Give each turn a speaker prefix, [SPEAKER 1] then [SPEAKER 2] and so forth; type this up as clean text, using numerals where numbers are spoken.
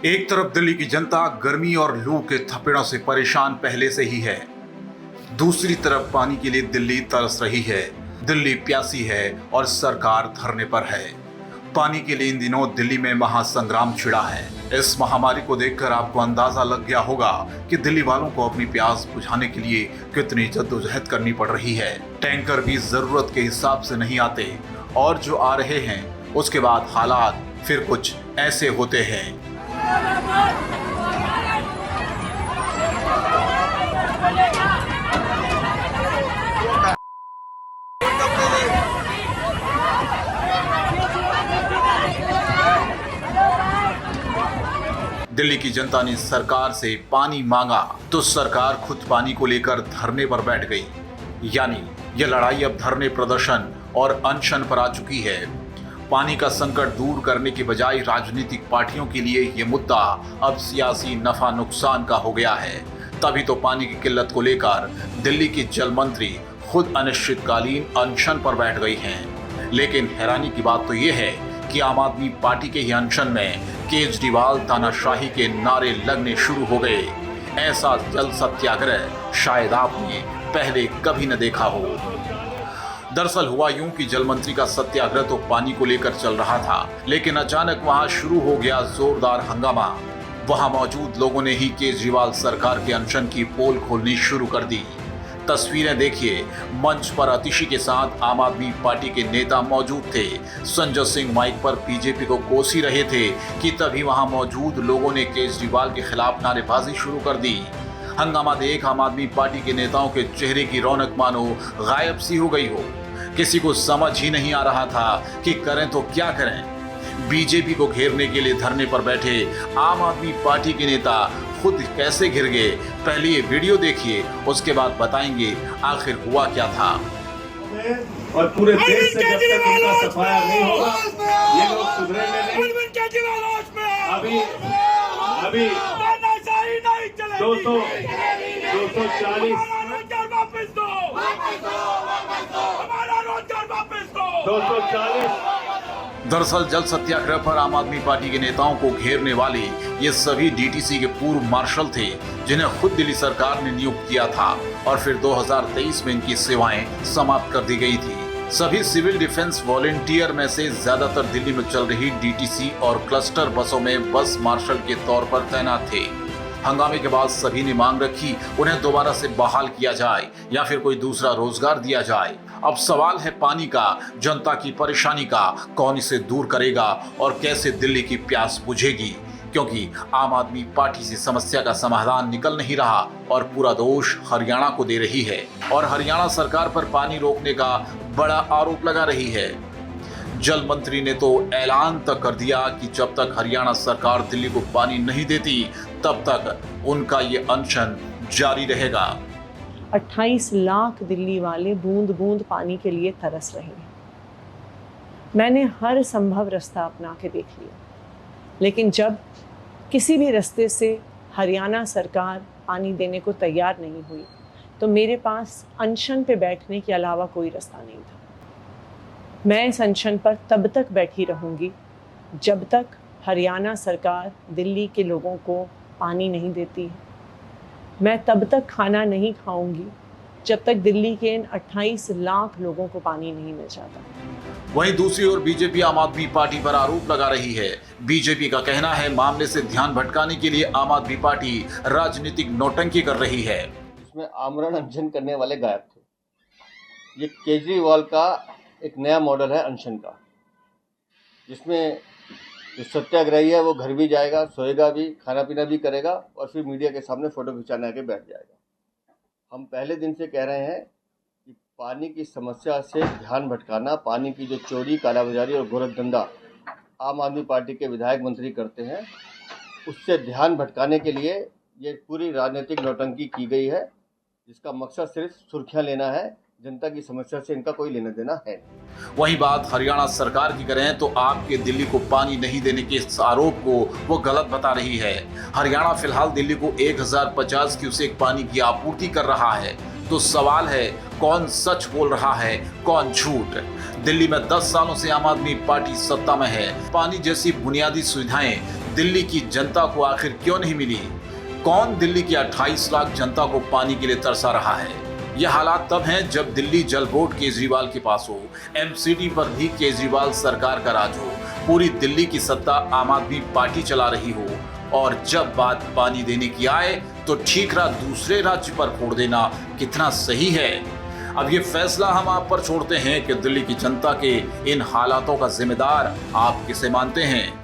[SPEAKER 1] एक तरफ दिल्ली की जनता गर्मी और लू के थपेड़ों से परेशान पहले से ही है, दूसरी तरफ पानी के लिए दिल्ली तरस रही है। दिल्ली प्यासी है और सरकार धरने पर है। पानी के लिए इन दिनों दिल्ली में महासंग्राम छिड़ा है। इस महामारी को देखकर आपको अंदाजा लग गया होगा कि दिल्ली वालों को अपनी प्यास बुझाने के लिए कितनी जद्दोजहद करनी पड़ रही है। टैंकर भी जरूरत के हिसाब से नहीं आते और जो आ रहे हैं उसके बाद हालात फिर कुछ ऐसे होते हैं। दिल्ली की जनता ने सरकार से पानी मांगा तो सरकार खुद पानी को लेकर धरने पर बैठ गई। यानी यह लड़ाई अब धरने, प्रदर्शन और अनशन पर आ चुकी है। पानी का संकट दूर करने के बजाय राजनीतिक पार्टियों के लिए यह मुद्दा अब सियासी नफा नुकसान का हो गया है। तभी तो पानी की किल्लत को लेकर दिल्ली की जल मंत्री खुद अनिश्चितकालीन अनशन पर बैठ गई हैं। लेकिन हैरानी की बात तो यह है कि आम आदमी पार्टी के ही अनशन में केजरीवाल तानाशाही के नारे लगने शुरू हो गए। ऐसा जल सत्याग्रह शायद आपने पहले कभी न देखा हो। दरअसल हुआ यूं कि जल मंत्री का सत्याग्रह तो पानी को लेकर चल रहा था, लेकिन अचानक वहां शुरू हो गया जोरदार हंगामा। वहां मौजूद लोगों ने ही केजरीवाल सरकार के अनशन की पोल खोलनी शुरू कर दी। तस्वीरें देखिए, मंच पर अतिशी के साथ आम आदमी पार्टी के नेता मौजूद थे। संजय सिंह माइक पर बीजेपी को कोस ही रहे थे कि तभी वहां मौजूद लोगों ने केजरीवाल के खिलाफ नारेबाजी शुरू कर दी। हंगामा देख आम आदमी पार्टी के नेताओं के चेहरे की रौनक मानो गायब सी हो गई हो। किसी को समझ ही नहीं आ रहा था कि करें तो क्या करें। बीजेपी को घेरने के लिए धरने पर बैठे आम आदमी पार्टी के नेता खुद कैसे घिर गए, पहले ये वीडियो देखिए, उसके बाद बताएंगे आखिर हुआ क्या था।
[SPEAKER 2] और पूरे देश से जब तक इनका सफाया नहीं होगा, ये लोग सुधरेंगे नहीं। अभी 240
[SPEAKER 1] दरअसल जल सत्याग्रह पर आम आदमी पार्टी के नेताओं को घेरने वाले ये सभी डीटीसी के पूर्व मार्शल थे, जिन्हें खुद दिल्ली सरकार ने नियुक्त किया था और फिर 2023 में इनकी सेवाएं समाप्त कर दी गई थी। सभी सिविल डिफेंस वॉलेंटियर में से ज्यादातर दिल्ली में चल रही डीटीसी और क्लस्टर बसों में बस मार्शल के तौर पर तैनात थे। हंगामे के बाद सभी ने मांग रखी उन्हें दोबारा से बहाल किया जाए या फिर कोई दूसरा रोजगार दिया जाए। अब सवाल है पानी का, जनता की परेशानी का, कौन इसे दूर करेगा और कैसे दिल्ली की प्यास बुझेगी, क्योंकि आम आदमी पार्टी से समस्या का समाधान निकल नहीं रहा और पूरा दोष हरियाणा को दे रही है और हरियाणा सरकार पर पानी रोकने का बड़ा आरोप लगा रही है। जल मंत्री ने तो ऐलान तक कर दिया कि जब तक हरियाणा सरकार दिल्ली को पानी नहीं देती तब तक उनका ये अनशन जारी रहेगा।
[SPEAKER 3] 28 लाख दिल्ली वाले बूंद बूंद पानी के लिए तरस रहे हैं। मैंने हर संभव रास्ता अपना के देख लिया, लेकिन जब किसी भी रास्ते से हरियाणा सरकार पानी देने को तैयार नहीं हुई तो मेरे पास अनशन पे बैठने के अलावा कोई रास्ता नहीं था। मैं इस अनशन पर तब तक बैठी रहूँगी जब तक हरियाणा सरकार दिल्ली के लोगों को पानी नहीं देती है। मैं तब तक खाना नहीं खाऊंगी जब तक दिल्ली के इन 28 लाख लोगों को पानी नहीं मिल जाता।
[SPEAKER 1] वहीं दूसरी ओर बीजेपी आम आदमी पार्टी पर आरोप लगा रही है। बीजेपी का कहना है मामले से ध्यान भटकाने के लिए आम आदमी पार्टी राजनीतिक नौटंकी कर रही है।
[SPEAKER 4] इसमें आमरण अनशन करने वाले गायब थे। ये केजरीवाल का एक नया मॉडल है अनशन का, जिसमें जो सत्याग्रही है वो घर भी जाएगा, सोएगा भी, खाना पीना भी करेगा और फिर मीडिया के सामने फोटो खिंचाने आके बैठ जाएगा। हम पहले दिन से कह रहे हैं कि पानी की समस्या से ध्यान भटकाना, पानी की जो चोरी, कालाबाजारी और गोरखधंधा आम आदमी पार्टी के विधायक मंत्री करते हैं, उससे ध्यान भटकाने के लिए ये पूरी राजनीतिक नौटंकी की गई है, जिसका मकसद सिर्फ सुर्खियां लेना है। जनता की समस्या से इनका कोई लेना देना है।
[SPEAKER 1] वही बात हरियाणा सरकार की करें तो आपके दिल्ली को पानी नहीं देने के इस आरोप को वो गलत बता रही है। हरियाणा फिलहाल दिल्ली को 1050 क्यूसेक पानी की आपूर्ति कर रहा है। तो सवाल है कौन सच बोल रहा है, कौन झूठ। दिल्ली में 10 सालों से आम आदमी पार्टी सत्ता में है। पानी जैसी बुनियादी सुविधाएं दिल्ली की जनता को आखिर क्यों नहीं मिली? कौन दिल्ली की 28 लाख जनता को पानी के लिए तरसा रहा है? यह हालात तब हैं जब दिल्ली जल बोर्ड केजरीवाल के पास हो, एमसीडी पर भी केजरीवाल सरकार का राज हो, पूरी दिल्ली की सत्ता आम आदमी पार्टी चला रही हो, और जब बात पानी देने की आए तो ठीकरा दूसरे राज्य पर फोड़ देना कितना सही है? अब ये फैसला हम आप पर छोड़ते हैं कि दिल्ली की जनता के इन हालातों का जिम्मेदार आप किसे मानते हैं।